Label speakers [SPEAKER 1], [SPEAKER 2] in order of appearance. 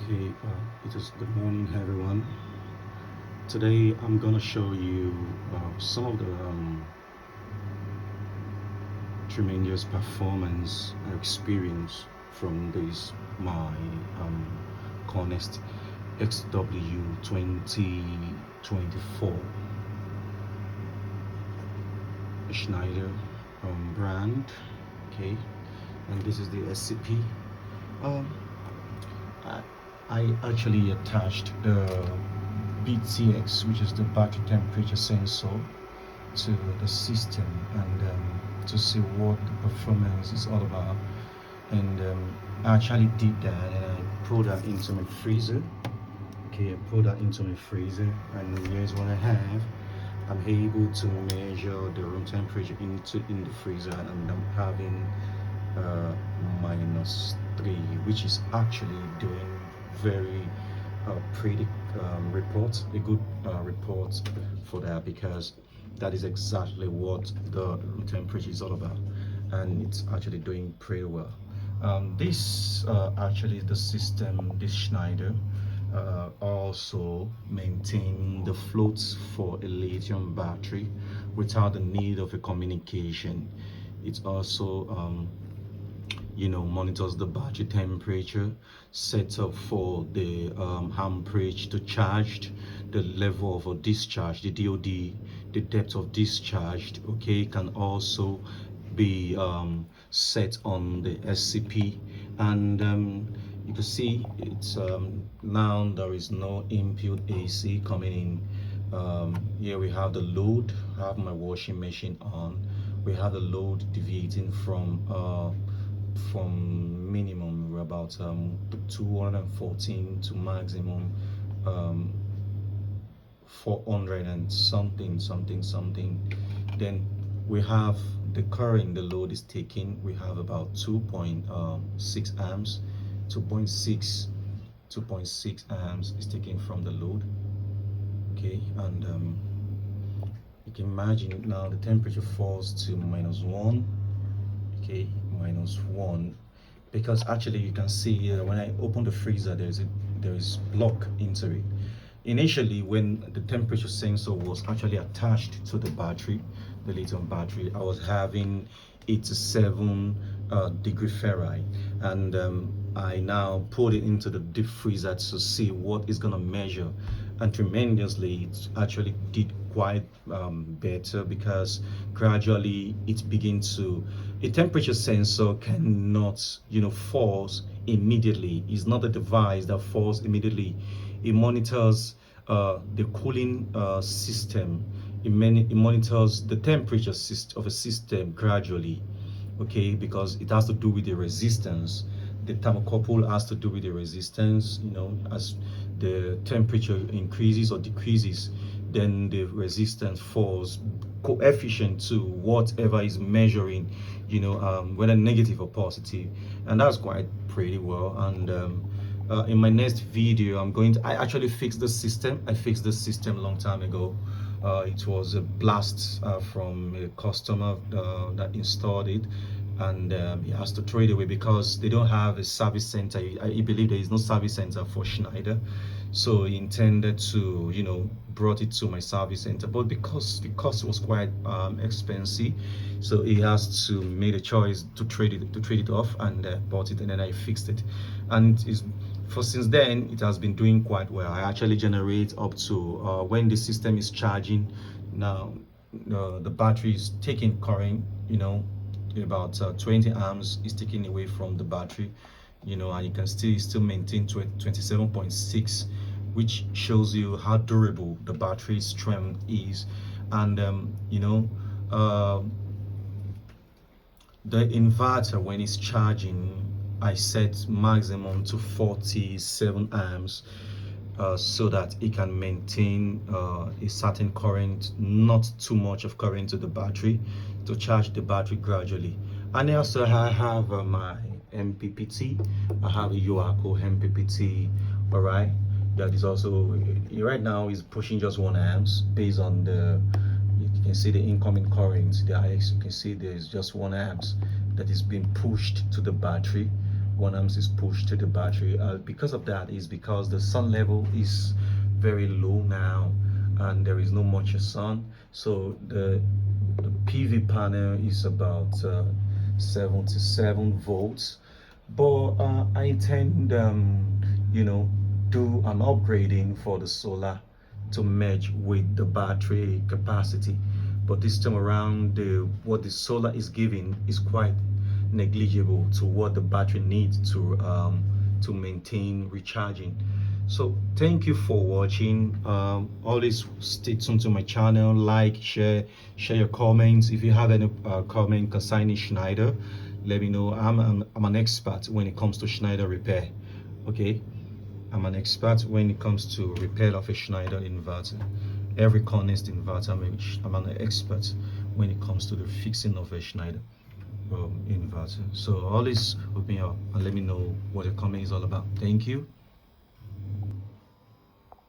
[SPEAKER 1] Okay, it is good morning, everyone. Today I'm gonna show you some of the tremendous performance experience from this my Conest XW 2024 Schneider brand. Okay, and this is the SCP. Um, I, I actually attached the BTX, which is the battery temperature sensor, to the system and to see what the performance is all about. And I actually did that, and I put that into my freezer. Okay, I put that into my freezer, and here's what I have. I'm able to measure the room temperature in the freezer, and I'm having -3, which is actually doing very pretty report, a good report for that, because that is exactly what the room temperature is all about, and it's actually doing pretty well. This actually the system, this Schneider also maintain the floats for a lithium battery without the need of a communication. It also monitors the battery temperature, sets up for the amperage to charge, the level of a discharge, the DOD, the depth of discharge. Okay, can also be set on the SCP, and you can see it's now there is no input AC coming in. Here we have the load. I have my washing machine on. We have the load deviating from minimum about 214 to maximum 400 and something. Then we have the current the load is taking. We have about 2.6 amps, 2.6 amps is taken from the load. Okay, and you can imagine now the temperature falls to -1. Okay, -1, because actually you can see when I open the freezer, there is block into it. Initially, when the temperature sensor was actually attached to the battery, the lithium battery, I was having 87 degree Fahrenheit, and I now put it into the deep freezer to see what is gonna measure, and tremendously it actually did quite better, because gradually it begins to, a temperature sensor cannot falls immediately. It's not a device that falls immediately. It monitors the cooling system. It monitors the temperature of a system gradually. Okay, because it has to do with the resistance. The thermocouple has to do with the resistance. As the temperature increases or decreases, then the resistance falls coefficient to whatever is measuring, whether negative or positive, and that's quite pretty well. And in my next video, I actually fixed the system. I fixed the system a long time ago. It was a blast from a customer that installed it, and he has to throw it away because they don't have a service center. I believe there is no service center for Schneider, so he intended to brought it to my service center, but because the cost was quite expensive, so he has to make a choice to trade it off, and bought it, and then I fixed it, and since then it has been doing quite well. I actually generate up to when the system is charging now, the battery is taking current, about 20 amps is taken away from the battery, and you can still maintain 27.6, which shows you how durable the battery strength is. And the inverter, when it's charging, I set maximum to 47 amps, so that it can maintain a certain current, not too much of current to the battery, to charge the battery gradually. And also I have my MPPT. I have a Yoaco MPPT, all right, that is also right now is pushing just 1 amps based on the, you can see the incoming current, the IX. You can see there's just 1 amps that is being pushed to the battery. 1 amps is pushed to the battery. Because of that is because the sun level is very low now and there is no much sun, so the PV panel is about 77 volts. But I intend you know, do an upgrading for the solar to merge with the battery capacity. But this time around, what the solar is giving is quite negligible to what the battery needs to maintain recharging. So thank you for watching. Always stay tuned to my channel, like, share your comments. If you have any comment concerning Schneider, let me know. I'm an expert when it comes to Schneider repair. Okay, I'm an expert when it comes to repair of a Schneider inverter. Every Cornest inverter, I'm an expert when it comes to the fixing of a Schneider inverter. So always hook me up and let me know what your comment is all about. Thank you.